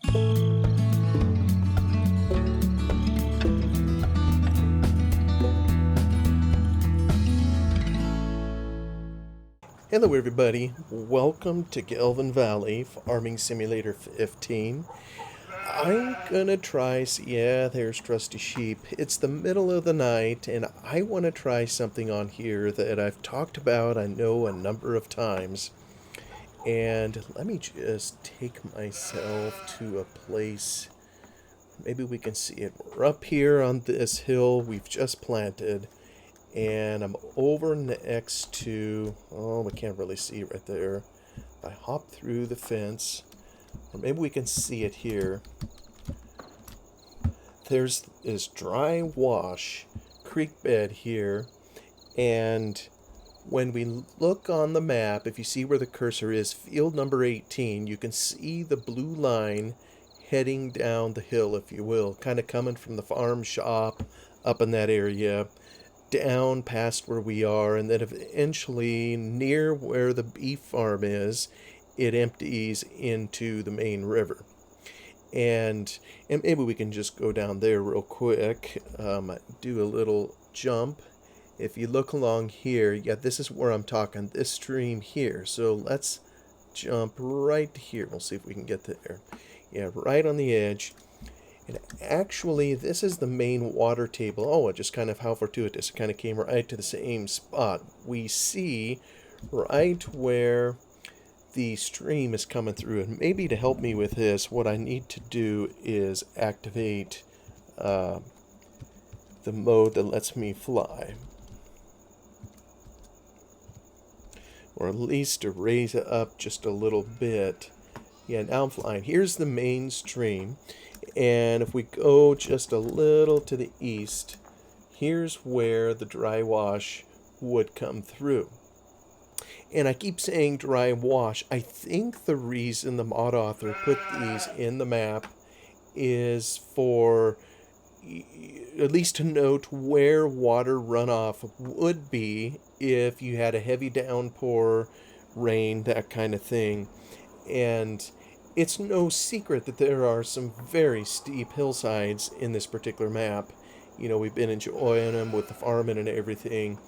Hello everybody, welcome to Gelvin Valley Farming Simulator 15. I'm gonna try, yeah, there's Trusty Sheep. It's the middle of the night and I want to try something on here that I've talked about, I know, a number of times. And let me just take myself to a place, maybe we can see it. We're up here on this hill we've just planted. And I'm over next to, oh, we can't really see right there. If I hop through the fence, or maybe we can see it here. There's this dry wash creek bed here, and when we look on the map, if you see where the cursor is, field number 18, you can see the blue line heading down the hill, if you will, kind of coming from the farm shop up in that area, down past where we are, and then eventually near where the beef farm is, it empties into the main river. And maybe we can just go down there real quick, do a little jump. If you look along here, yeah, this is where I'm talking, this stream here. So let's jump right here. We'll see if we can get there. Yeah, right on the edge. And actually, this is the main water table. Oh, it just kind of, how fortuitous. It kind of came right to the same spot. We see right where the stream is coming through. And maybe to help me with this, what I need to do is activate the mode that lets me fly. Or at least to raise it up just a little bit. Yeah, now I'm flying. Here's the main stream. And if we go just a little to the east, here's where the dry wash would come through. And I keep saying dry wash. I think the reason the mod author put these in the map is for at least to note where water runoff would be if you had a heavy downpour, rain, that kind of thing. And it's no secret that there are some very steep hillsides in this particular map. You know, we've been enjoying them with the farming and everything.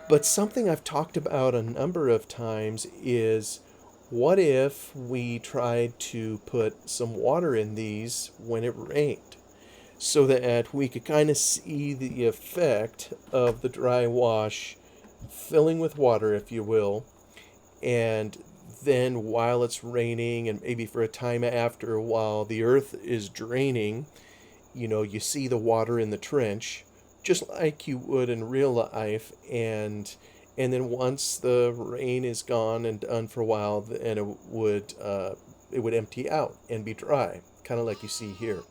But something I've talked about a number of times is, what if we tried to put some water in these when it rained, so that we could kind of see the effect of the dry wash filling with water, if you will, and then while it's raining and maybe for a time after, while the earth is draining, you know, you see the water in the trench just like you would in real life, and then once the rain is gone and done for a while, then it would empty out and be dry, kind of like you see here.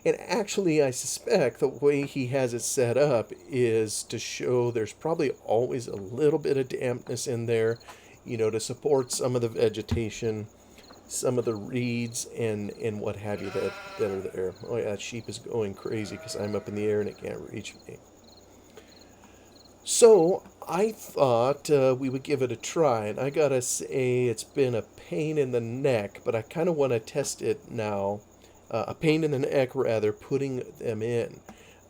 And actually, I suspect the way he has it set up is to show there's probably always a little bit of dampness in there, you know, to support some of the vegetation, some of the reeds and what have you that are there. Oh yeah, that sheep is going crazy because I'm up in the air and it can't reach me. So I thought we would give it a try, and I gotta say it's been a pain in the neck, but I kind of want to test it now. A pain in the neck, rather, putting them in.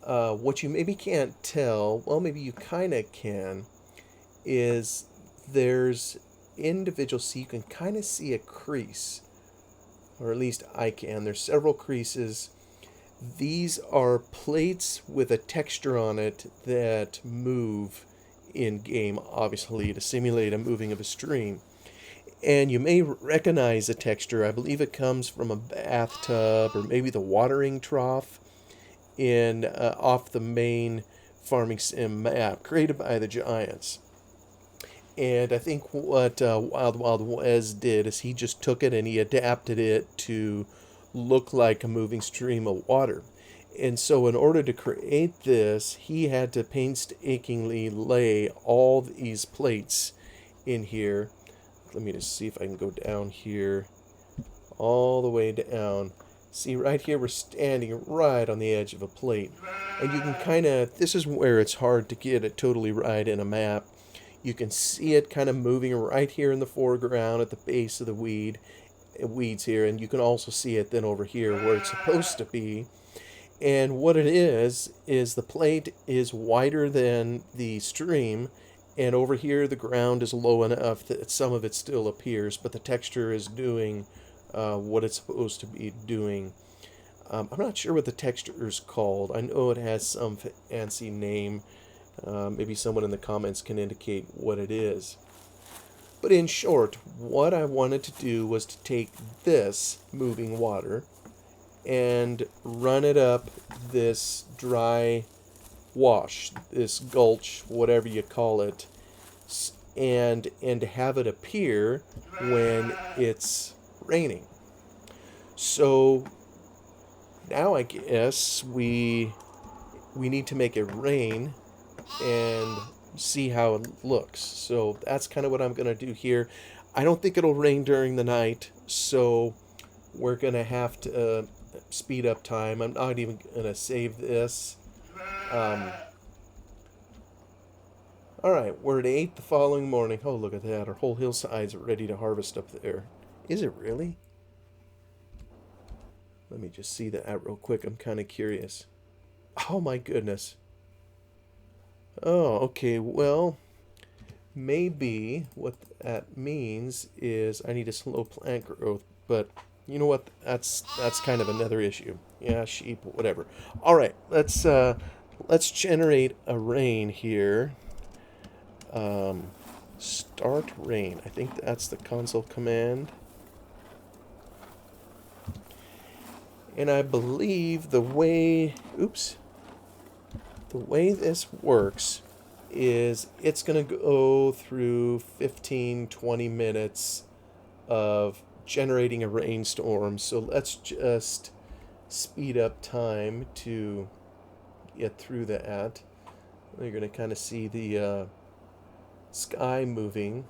What you maybe can't tell, well, maybe you kind of can, is there's individual, so you can kind of see a crease, or at least I can. There's several creases. These are plates with a texture on it that move in game, obviously, to simulate a moving of a stream. And you may recognize the texture. I believe it comes from a bathtub or maybe the watering trough in off the main farming sim map created by the Giants. And I think what Wild Wild Wes did is he just took it and he adapted it to look like a moving stream of water. And so in order to create this, he had to painstakingly lay all these plates in here. Let me just see if I can go down here, all the way down. See, right here we're standing right on the edge of a plate. And you can kind of, this is where it's hard to get it totally right in a map. You can see it kind of moving right here in the foreground at the base of the weed. weeds here, and you can also see it then over here where it's supposed to be. And what it is the plate is wider than the stream, and over here the ground is low enough that some of it still appears, but the texture is doing what it's supposed to be doing. I'm not sure what the texture is called. I know it has some fancy name. Maybe someone in the comments can indicate what it is. But in short, what I wanted to do was to take this moving water and run it up this dry wash, this gulch, whatever you call it, and have it appear when it's raining. So now I guess we need to make it rain and see how it looks. So that's kind of what I'm going to do here. I don't think it'll rain during the night, so we're going to have to speed up time. I'm not even going to save this. Alright, we're at 8 the following morning. Oh, look at that. Our whole hillside's ready to harvest up there. Is it really? Let me just see that real quick. I'm kind of curious. Oh my goodness. Oh, okay. Well, maybe what that means is I need a slow plant growth, but you know what? That's kind of another issue. Yeah, sheep, whatever. All right, let's generate a rain here. Start rain. I think that's the console command. And I believe the way this works is it's going to go through 15-20 minutes of generating a rainstorm. So let's just speed up time to get through that. You're going to kind of see the sky moving.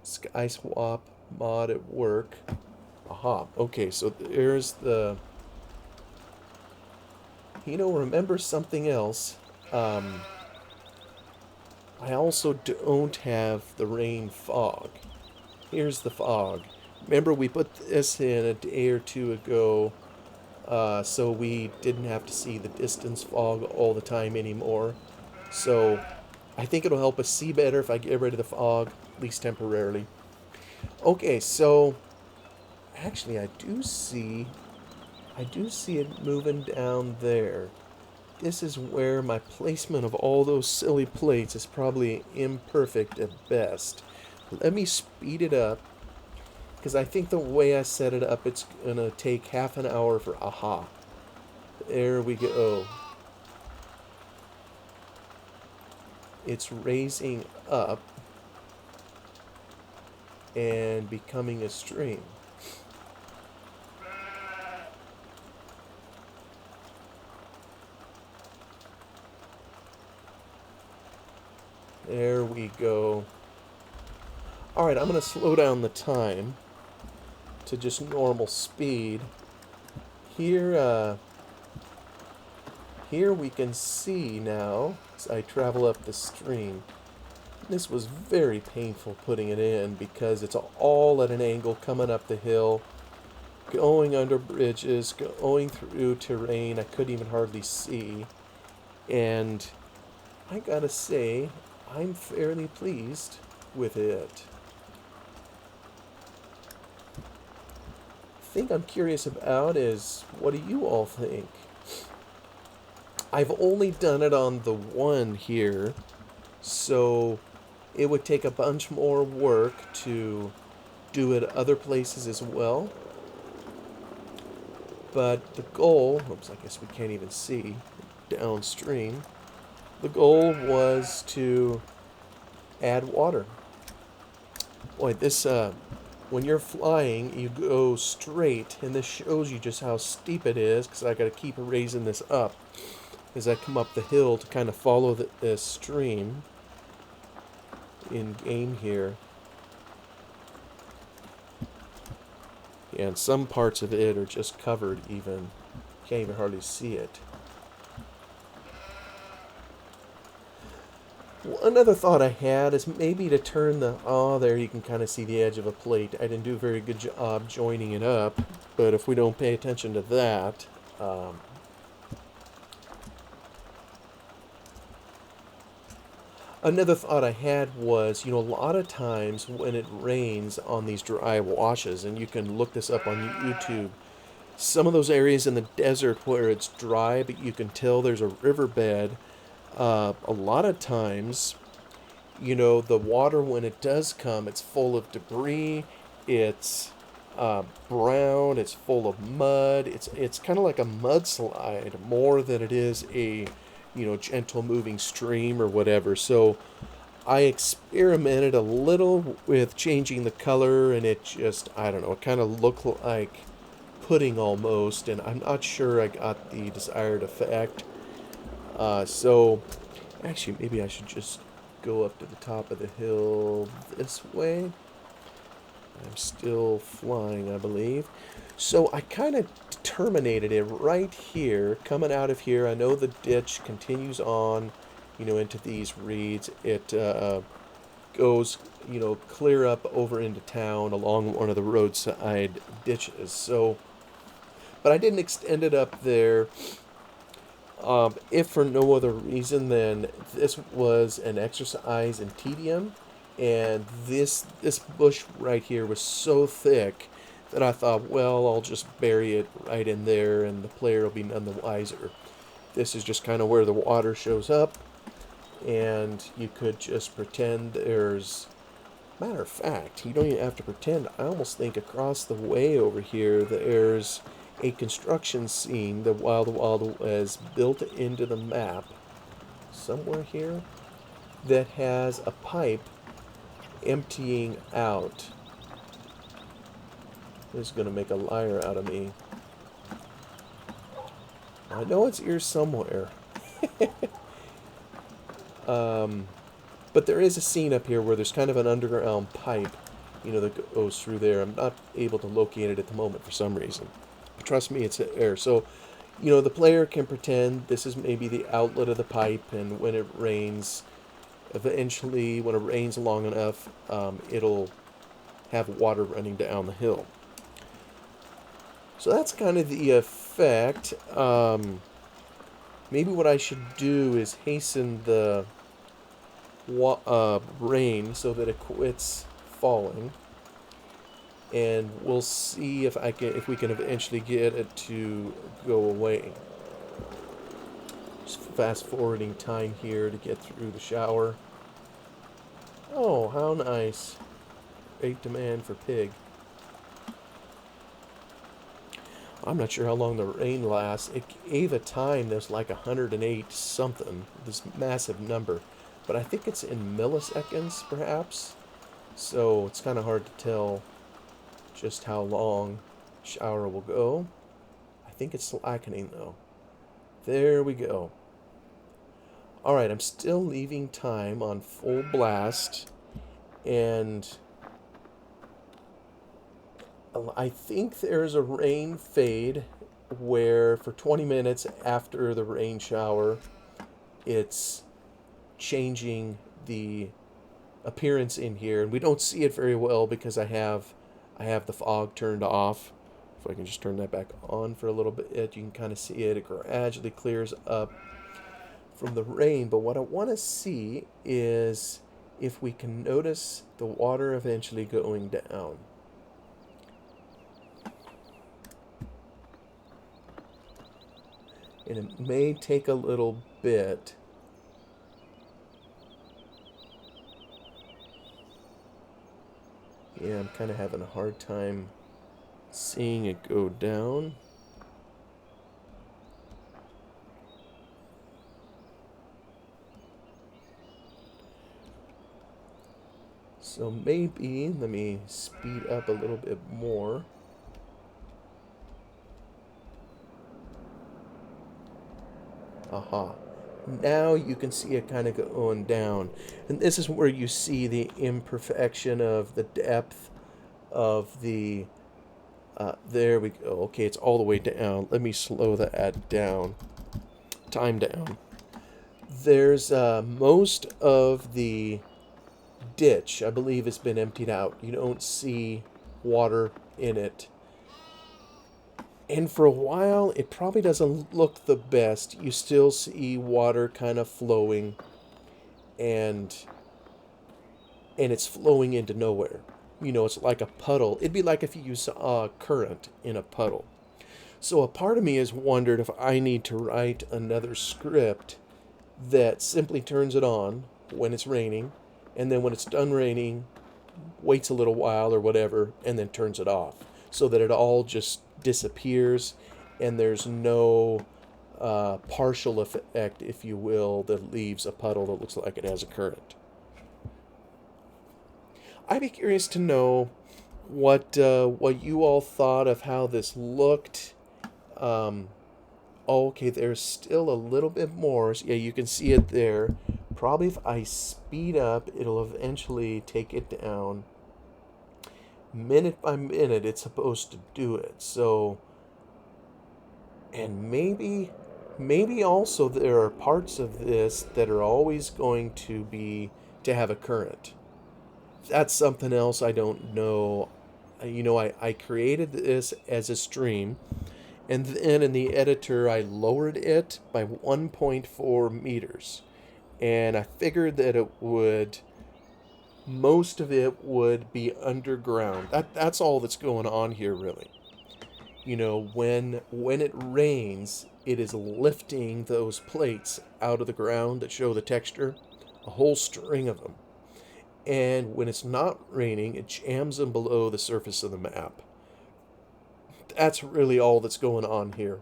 Sky swap mod at work. Aha. Okay, so there's the... remember something else. I also don't have the rain fog. Here's the fog. Remember, we put this in a day or two ago, so we didn't have to see the distance fog all the time anymore. So I think it'll help us see better if I get rid of the fog, at least temporarily. Okay, so actually I do see it moving down there. This is where my placement of all those silly plates is probably imperfect at best. Let me speed it up, because I think the way I set it up, it's going to take half an hour for aha. There we go. It's raising up and becoming a stream. There we go. Alright, I'm going to slow down the time to just normal speed. Here we can see now, as I travel up the stream, this was very painful putting it in because it's all at an angle coming up the hill, going under bridges, going through terrain I couldn't even hardly see. And I gotta say, I'm fairly pleased with it. The thing I'm curious about is, what do you all think? I've only done it on the one here, so it would take a bunch more work to do it other places as well. But the goal, oops, I guess we can't even see downstream. The goal was to add water. Boy, this, when you're flying, you go straight, and this shows you just how steep it is, because I got to keep raising this up as I come up the hill to kind of follow this stream in game here. Yeah, and some parts of it are just covered even. Can't even hardly see it. Another thought I had is maybe to turn the, oh, there you can kind of see the edge of a plate. I didn't do a very good job joining it up, but if we don't pay attention to that, another thought I had was, a lot of times when it rains on these dry washes, and you can look this up on YouTube, some of those areas in the desert where it's dry, but you can tell there's a riverbed, a lot of times, the water, when it does come, it's full of debris, it's brown, it's full of mud, it's kind of like a mudslide more than it is a, gentle moving stream or whatever. So I experimented a little with changing the color, and it just, I don't know, it kind of looked like pudding almost, and I'm not sure I got the desired effect. So actually, maybe I should just go up to the top of the hill this way. I'm still flying, I believe. So I kind of terminated it right here, coming out of here. I know the ditch continues on, into these reeds. It goes, clear up over into town along one of the roadside ditches. So, but I didn't extend it up there. If for no other reason than this was an exercise in tedium, and this bush right here was so thick that I thought, well, I'll just bury it right in there, and the player will be none the wiser. This is just kind of where the water shows up, and you could just pretend there's. Matter of fact, you don't even have to pretend. I almost think across the way over here there's a construction scene that Wild Wild is built into the map somewhere here that has a pipe emptying out. This is going to make a liar out of me. I know it's here somewhere. But there is a scene up here where there's kind of an underground pipe, that goes through there. I'm not able to locate it at the moment for some reason. But trust me, it's there. So, the player can pretend this is maybe the outlet of the pipe, and when it rains, eventually, when it rains long enough, it'll have water running down the hill. So that's kind of the effect. Maybe what I should do is hasten the rain so that it quits falling, and we'll see if we can eventually get it to go away. Just fast forwarding time here to get through the shower. Oh, how nice. Great demand for pig. I'm not sure how long the rain lasts. It gave a time that's like 108 something, this massive number. But I think it's in milliseconds, perhaps. So it's kind of hard to tell just how long the shower will go. I think it's slackening, though. There we go. Alright, I'm still leaving time on full blast. And I think there's a rain fade where for 20 minutes after the rain shower, it's changing the appearance in here, and we don't see it very well because I have the fog turned off. If I can just turn that back on for a little bit, you can kind of see it. It gradually clears up from the rain, but what I want to see is if we can notice the water eventually going down. And it may take a little bit. Yeah, I'm kind of having a hard time seeing it go down. So maybe, let me speed up a little bit more. Aha. Now you can see it kind of going down. And this is where you see the imperfection of the depth of the... there we go. Okay, it's all the way down. Let me slow that down. Time down. There's most of the ditch, I believe, has been emptied out. You don't see water in it. And for a while, it probably doesn't look the best. You still see water kind of flowing, and it's flowing into nowhere. It's like a puddle. It'd be like if you saw a current in a puddle. So a part of me has wondered if I need to write another script that simply turns it on when it's raining, and then when it's done raining, waits a little while or whatever, and then turns it off, so that it all just disappears and there's no partial effect, if you will, that leaves a puddle that looks like it has a current. I'd be curious to know what you all thought of how this looked. Um, okay, there's still a little bit more. So yeah, you can see it there. Probably if I speed up, it'll eventually take it down. Minute by minute, it's supposed to do it. So, and maybe also there are parts of this that are always going to have a current. That's something else I don't know. I created this as a stream, and then in the editor I lowered it by 1.4 meters. And I figured that most of it would be underground. That's all that's going on here, really. When it rains, it is lifting those plates out of the ground that show the texture, a whole string of them. And when it's not raining, it jams them below the surface of the map. That's really all that's going on here.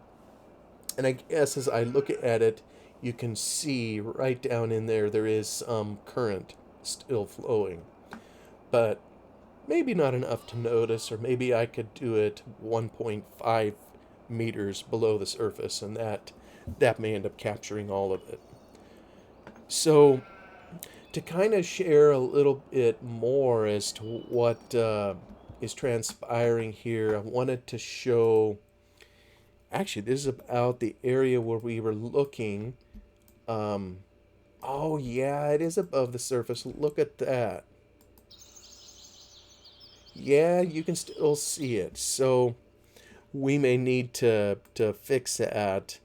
And I guess as I look at it, you can see right down in there is some current still flowing. But maybe not enough to notice, or maybe I could do it 1.5 meters below the surface, and that may end up capturing all of it. So to kind of share a little bit more as to what is transpiring here, I wanted to show. Actually, this is about the area where we were looking. Oh, yeah, it is above the surface. Look at that. Yeah, you can still see it. So we may need to fix that.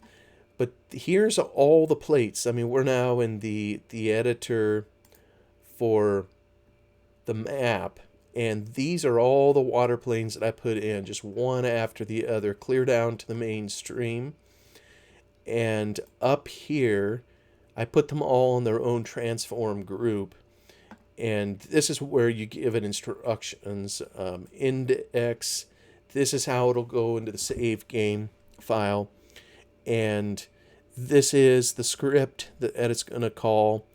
But here's all the plates. I mean, we're now in the editor for the map, and these are all the water planes that I put in, just one after the other, clear down to the main stream. And up here, I put them all in their own transform group. And this is where you give it instructions. Index, this is how it'll go into the save game file. And this is the script that it's going to call.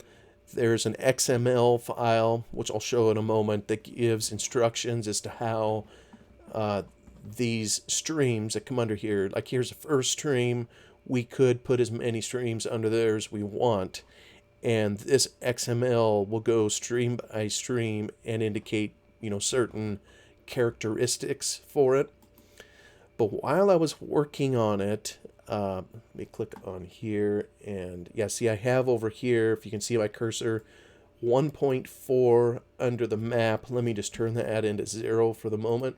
There's an XML file, which I'll show in a moment, that gives instructions as to how these streams that come under here, like here's the first stream, we could put as many streams under there as we want. And this XML will go stream by stream and indicate, certain characteristics for it. But while I was working on it, let me click on here, and yeah, see I have over here, if you can see my cursor, 1.4 under the map. Let me just turn that into 0 for the moment,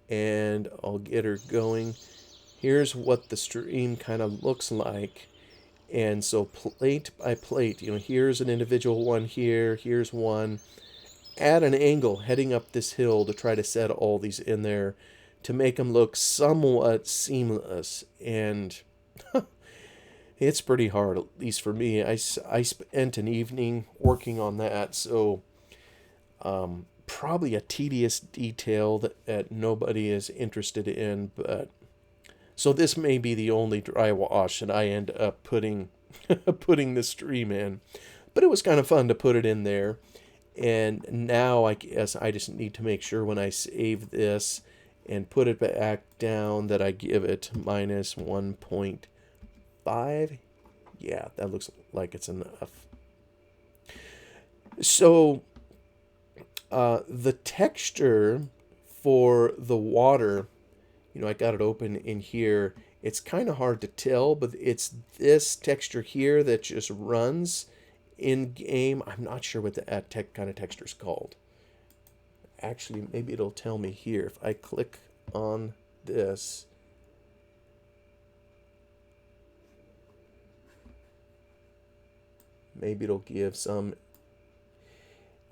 and I'll get her going. Here's what the stream kind of looks like. And so plate by plate, here's an individual one here, here's one, at an angle heading up this hill to try to set all these in there to make them look somewhat seamless. And it's pretty hard, at least for me. I spent an evening working on that, so probably a tedious detail that nobody is interested in, but so this may be the only dry wash that I end up putting the stream in. But it was kind of fun to put it in there. And now I guess I just need to make sure when I save this and put it back down that I give it minus 1.5. Yeah, that looks like it's enough. So the texture for the water, I got it open in here. It's kind of hard to tell, but it's this texture here that just runs in game. I'm not sure what that kind of texture is called. Actually, maybe it'll tell me here if I click on this. Maybe it'll give some.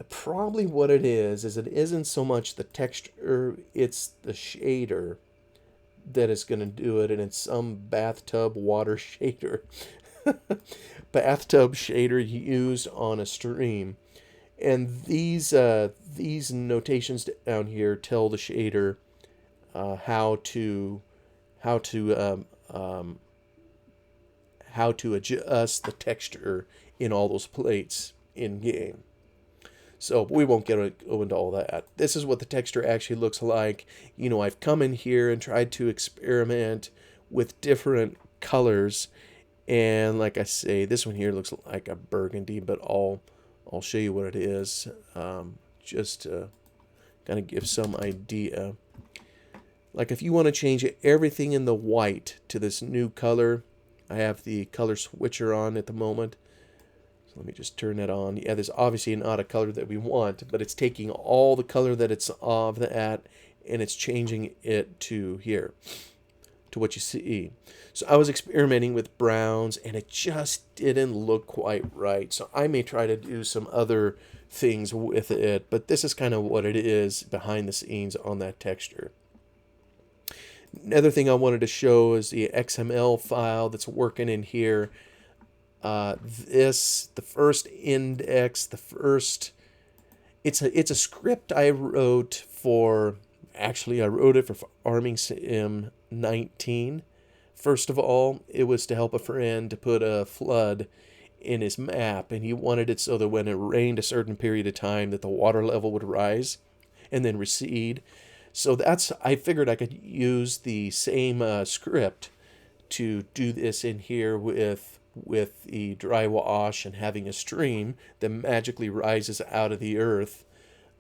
Probably what it is it isn't so much the texture, it's the shader that is going to do it, and it's some bathtub water shader. Bathtub shader used on a stream. And these notations down here tell the shader how to how to um, um, how to adjust the texture in all those plates in game. So we won't go into all that. This is what the texture actually looks like. You know, I've come in here and tried to experiment with different colors, and like I say, this one here looks like a burgundy, but I'll show you what it is, just to kind of give some idea. Like if you want to change everything in the white to this new color, I have the color switcher on at the moment. So let me just turn that on. Yeah, there's obviously not a color that we want, but it's taking all the color that it's of that, and it's changing it to here, to what you see. So I was experimenting with browns, and it just didn't look quite right. So I may try to do some other things with it, but this is kind of what it is behind the scenes on that texture. Another thing I wanted to show is the XML file that's working in here. The first index, it's a script I wrote for, actually I wrote it for Farming Sim 19. First of all, it was to help a friend to put a flood in his map, and he wanted it so that when it rained a certain period of time that the water level would rise and then recede. So I figured I could use the same script to do this in here with the dry wash and having a stream that magically rises out of the earth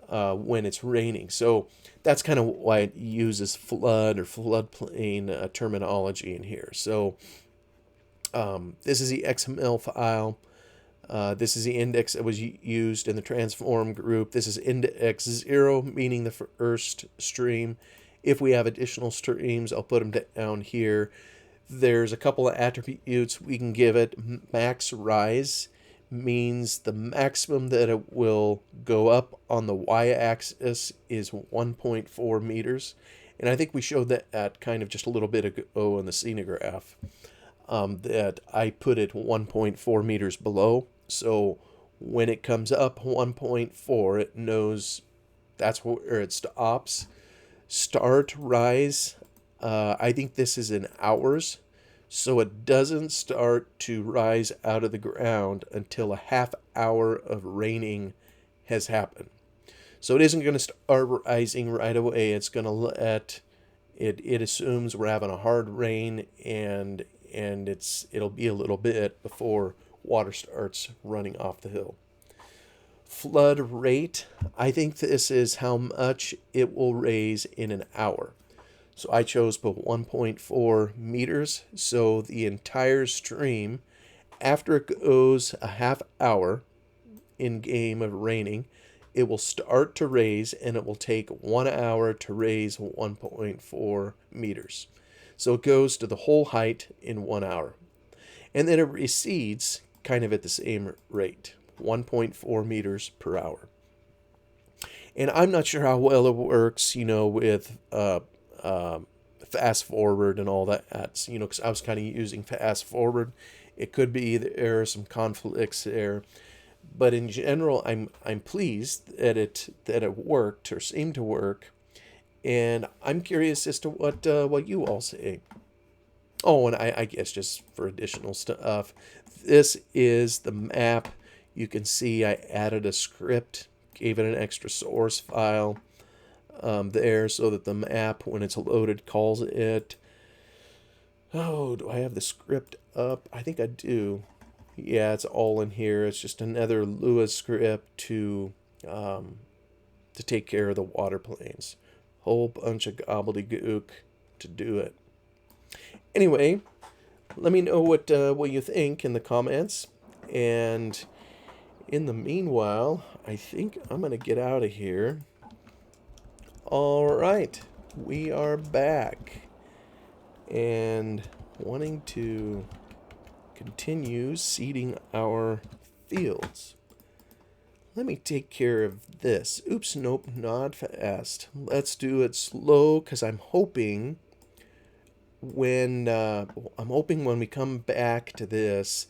when it's raining. So that's kind of why it uses flood or floodplain terminology in here. So this is the XML file. This is the index that was used in the transform group. This is index 0, meaning the first stream. If we have additional streams, I'll put them down here. There's a couple of attributes we can give it. Max rise means the maximum that it will go up on the y-axis is 1.4 meters. And I think we showed that kind of just a little bit ago in the scenograph, that I put it 1.4 meters below. So when it comes up 1.4, it knows that's where it stops. Start rise, I think this is in hours. So it doesn't start to rise out of the ground until a half hour of raining has happened. So it isn't going to start rising right away. It's going to let it assumes we're having a hard rain, and it'll be a little bit before water starts running off the hill. Flood rate, I think this is how much it will raise in an hour. So I chose 1.4 meters. So the entire stream, after it goes a half hour in game of raining, it will start to raise, and it will take 1 hour to raise 1.4 meters. So it goes to the whole height in 1 hour. And then it recedes kind of at the same rate, 1.4 meters per hour. And I'm not sure how well it works, with fast forward and all that, because I was kind of using fast forward. It could be there are some conflicts there, but in general, I'm pleased that it worked or seemed to work, and I'm curious as to what you all say. Oh, and I guess just for additional stuff, this is the map. You can see I added a script, gave it an extra source file there so that the map, when it's loaded, calls it. Oh, do I have the script up? I think I do. Yeah, it's all in here. It's just another Lua script to take care of the water planes. Whole bunch of gobbledygook to do it. Anyway, let me know what you think in the comments. And in the meanwhile, I think I'm going to get out of here. All right, we are back. And wanting to continue seeding our fields. Let me take care of this. Oops, nope, not fast. Let's do it slow, because I'm hoping when we come back to this,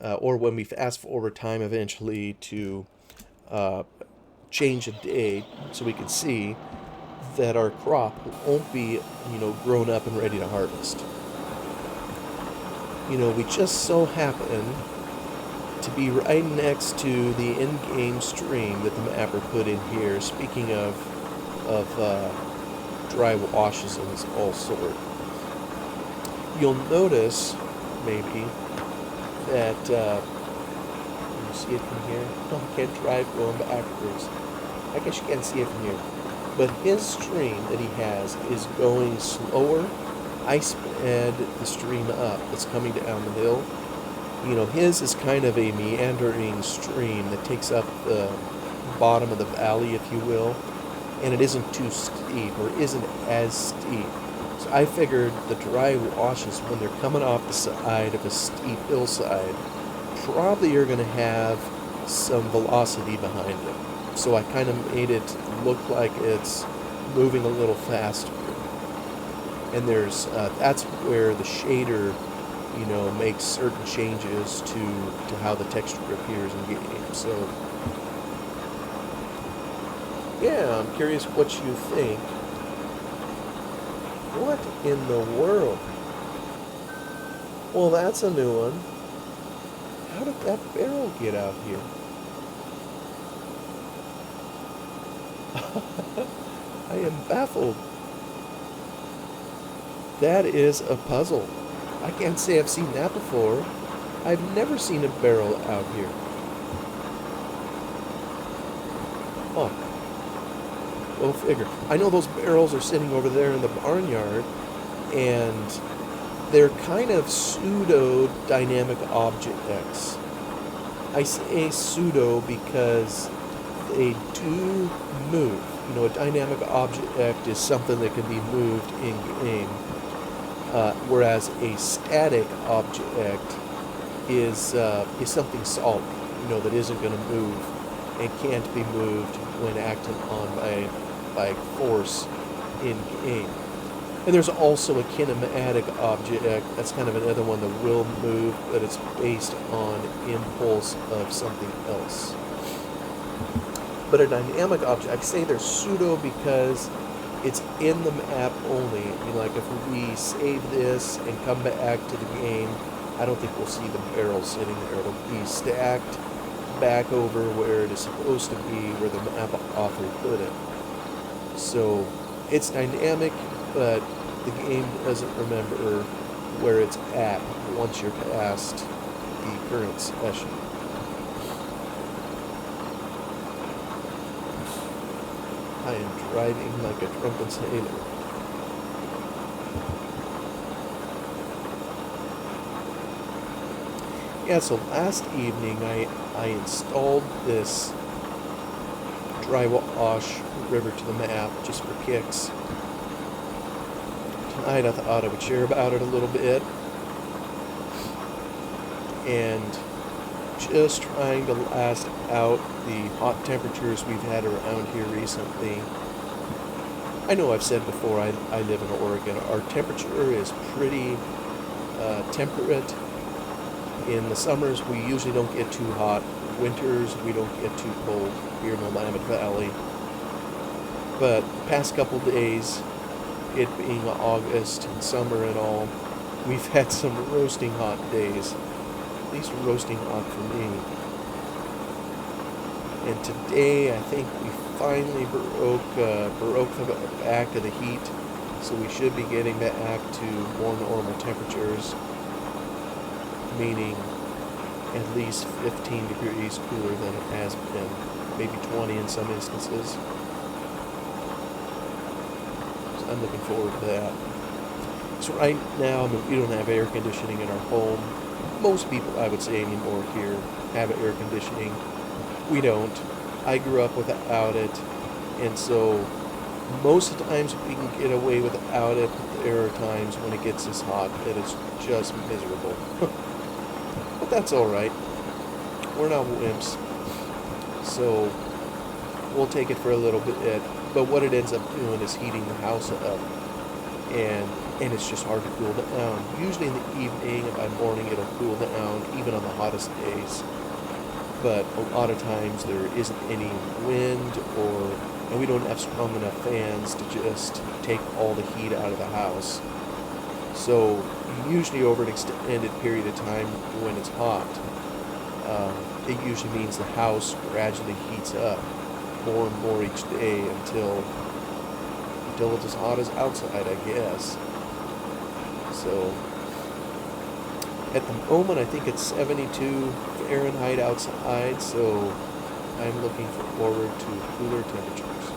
or when we fast forward time eventually to change a date, so we can see that our crop won't be, grown up and ready to harvest. We just so happen to be right next to the in-game stream that the mapper put in here. Speaking of dry washes and all sort, you'll notice maybe that you see it from here. Oh, I can't drive going backwards. I guess you can't see it from here. But his stream that he has is going slower. I sped the stream up that's coming down the hill. His is kind of a meandering stream that takes up the bottom of the valley, if you will, and it isn't too steep, or isn't as steep. So I figured the dry washes, when they're coming off the side of a steep hillside, probably are going to have some velocity behind them. So I kind of made it look like it's moving a little faster. And there's that's where the shader, makes certain changes to how the texture appears in game. So yeah, I'm curious what you think. What in the world? Well, that's a new one. How did that barrel get out here? I am baffled. That is a puzzle. I can't say I've seen that before. I've never seen a barrel out here. Huh. Go figure. I know those barrels are sitting over there in the barnyard, and they're kind of pseudo-dynamic objects. I say pseudo because they do move. A dynamic object is something that can be moved in-game, whereas a static object is something solid, that isn't going to move and can't be moved when acted on by force in-game. And there's also a kinematic object. That's kind of another one that will move, but it's based on impulse of something else. But a dynamic object, I say they're pseudo because it's in the map only. Like if we save this and come back to the game, I don't think we'll see the barrel sitting there. It'll be stacked back over where it is supposed to be, where the map author put it. So it's dynamic, but the game doesn't remember where it's at once you're past the current session. I am driving like a drunken sailor. Yeah, so last evening I installed this dry wash river to the map just for kicks. Tonight I thought I would share about it a little bit, and just trying to last out the hot temperatures we've had around here recently. I know I've said before, I live in Oregon. Our temperature is pretty temperate. In the summers, we usually don't get too hot. Winters, we don't get too cold here in the Willamette Valley. But the past couple days, it being August and summer and all, we've had some roasting hot days. At least roasting hot for me. And today, I think we finally broke the back of the heat, so we should be getting back to more normal temperatures, meaning at least 15 degrees cooler than it has been, maybe 20 in some instances. So I'm looking forward to that. So right now, I mean, we don't have air conditioning in our home. Most people, I would say, anymore here have air conditioning. We don't. I grew up without it, and so most of the times we can get away without it. But there are times when it gets this hot that it's just miserable. But that's all right. We're not wimps, so we'll take it for a little bit. But what it ends up doing is heating the house up, and it's just hard to cool down. Usually in the evening and by morning it'll cool down, even on the hottest days. But a lot of times there isn't any wind, and we don't have strong enough fans to just take all the heat out of the house. So usually over an extended period of time when it's hot, it usually means the house gradually heats up more and more each day until it's as hot as outside, I guess. So at the moment, I think it's 72 Fahrenheit outside, so I'm looking forward to cooler temperatures.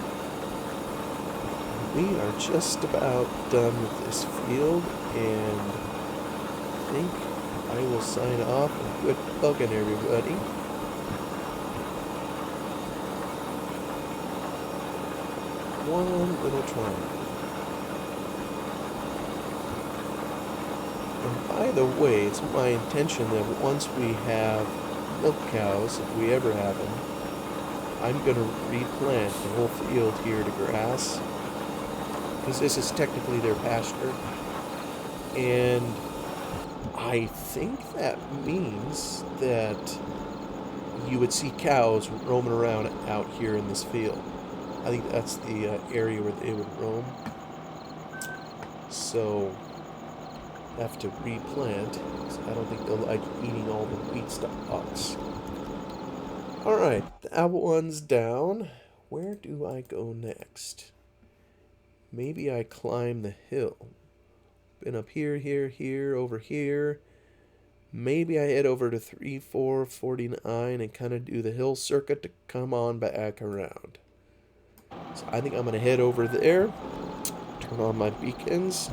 We are just about done with this field, and I think I will sign off. Good bugging, everybody. One little triangle. And by the way, it's my intention that once we have milk cows, if we ever have them, I'm going to replant the whole field here to grass, because this is technically their pasture. And I think that means that you would see cows roaming around out here in this field. I think that's the area where they would roam. So I have to replant, because I don't think they'll like eating all the wheat stalks. Alright, that one's down. Where do I go next? Maybe I climb the hill. Been up here, here, over here. Maybe I head over to 3449 and kind of do the hill circuit to come on back around. So I think I'm going to head over there, turn on my beacons,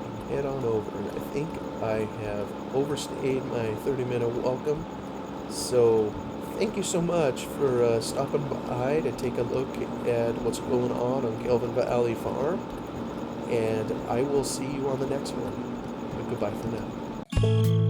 and head on over. And I think I have overstayed my 30-minute welcome. So thank you so much for stopping by to take a look at what's going on Gelvin Valley Farm. And I will see you on the next one. But goodbye for now.